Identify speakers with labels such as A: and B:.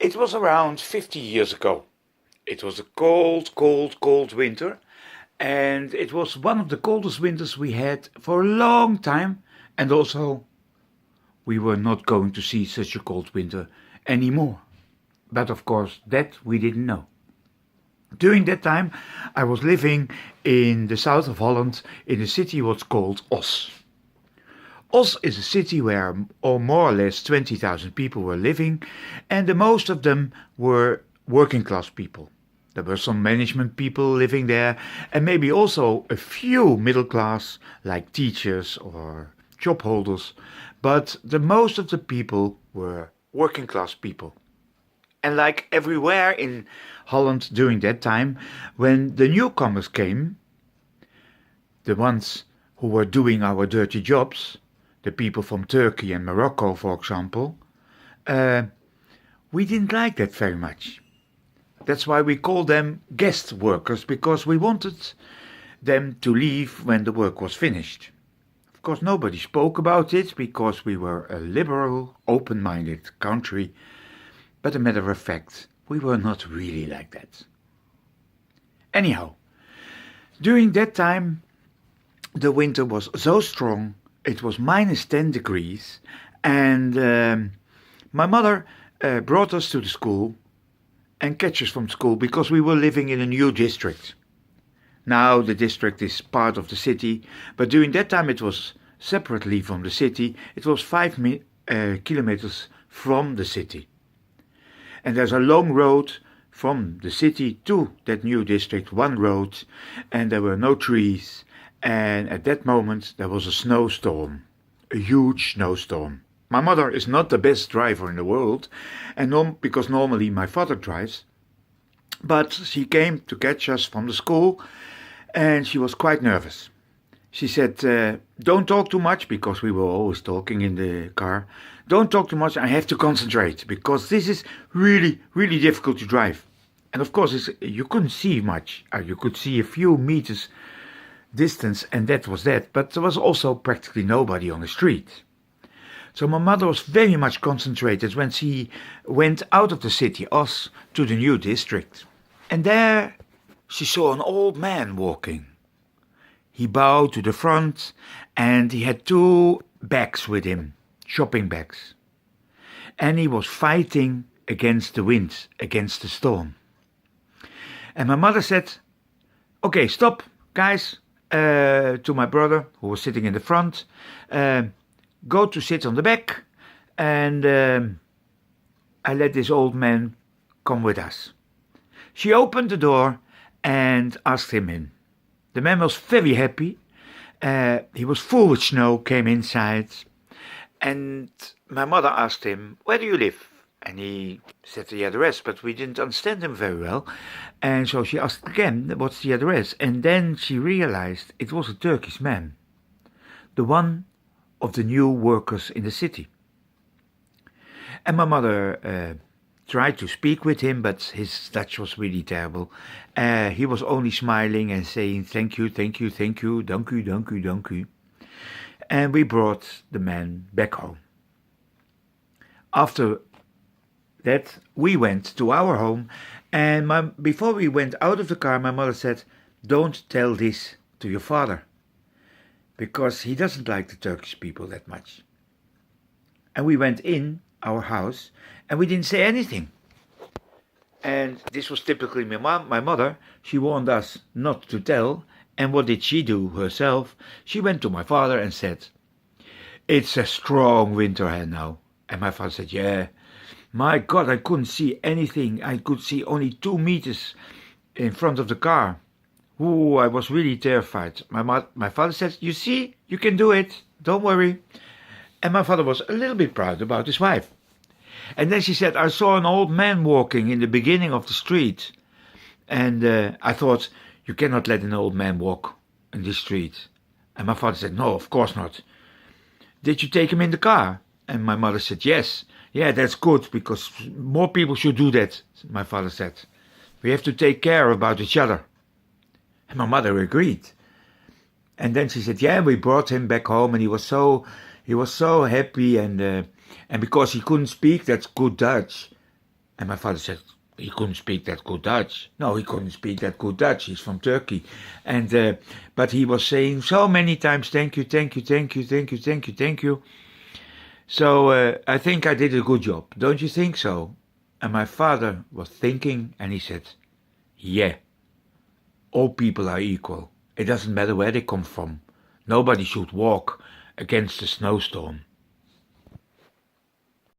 A: It was around 50 years ago. It was a cold, cold, cold winter, and it was one of the coldest winters we had for a long time, and also we were not going to see such a cold winter anymore. But of course, that we didn't know. During that time, I was living in the south of Holland in a city what's called Os. Os is a city where more or less 20,000 people were living, and the most of them were working class people. There were some management people living there, and maybe also a few middle class, like teachers or job holders, but the most of the people were working class people. And like everywhere in Holland during that time, when the newcomers came, the ones who were doing our dirty jobs, the people from Turkey and Morocco, for example, we didn't like that very much. That's why we called them guest workers, because we wanted them to leave when the work was finished. Of course, nobody spoke about it, because we were a liberal, open-minded country, but a matter of fact, we were not really like that. Anyhow, during that time, the winter was so strong. It was minus 10 degrees, and my mother brought us to the school and catch us from school because we were living in a new district. Now the district is part of the city, but during that time it was separately from the city. It was 5 kilometers from the city. And there's a long road from the city to that new district, one road, and there were no trees. And at that moment there was a snowstorm, a huge snowstorm. My mother is not the best driver in the world, and because normally my father drives, but she came to catch us from the school, and she was quite nervous. She said, don't talk too much, because we were always talking in the car. Don't talk too much, I have to concentrate, because this is really, really difficult to drive. And of course, you couldn't see much. You could see a few meters distance, and that was that, but there was also practically nobody on the street. So my mother was very much concentrated when she went out of the city, Os, to the new district. And there she saw an old man walking. He bowed to the front, and he had 2 bags with him, shopping bags. And he was fighting against the wind, against the storm. And my mother said, okay, stop, guys, to my brother, who was sitting in the front, go to sit on the back, and I let this old man come with us. She opened the door and asked him in. The man was very happy. He was full with snow, came inside, and my mother asked him, where do you live? And he said the address, but we didn't understand him very well. And so she asked again, what's the address? And then she realized it was a Turkish man, the one of the new workers in the city. And my mother tried to speak with him, but his Dutch was really terrible. He was only smiling and saying, thank you, thank you, thank you, dank u, dank u, dank u. And we brought the man back home. After that, we went to our home, and before we went out of the car, my mother said, don't tell this to your father, because he doesn't like the Turkish people that much. And we went in our house, and we didn't say anything. And this was typically my mother. She warned us not to tell, and what did she do herself? She went to my father and said, it's a strong winter now. And my father said, yeah. My God, I couldn't see anything. I could see only 2 meters in front of the car. Ooh, I was really terrified. My father said, you see, you can do it. Don't worry. And my father was a little bit proud about his wife. And then she said, I saw an old man walking in the beginning of the street. And I thought, you cannot let an old man walk in the street. And my father said, no, of course not. Did you take him in the car? And my mother said, yes. Yeah, that's good, because more people should do that, my father said. We have to take care about each other. And my mother agreed. And then she said, yeah, we brought him back home, and he was so happy, and because he couldn't speak, that's good Dutch. And my father said, he couldn't speak that good Dutch. No, he couldn't speak that good Dutch. He's from Turkey. And but he was saying so many times, thank you, thank you, thank you, thank you, thank you, thank you. So I think I did a good job. Don't you think so? And my father was thinking, and he said, yeah, all people are equal. It doesn't matter where they come from. Nobody should walk against a snowstorm.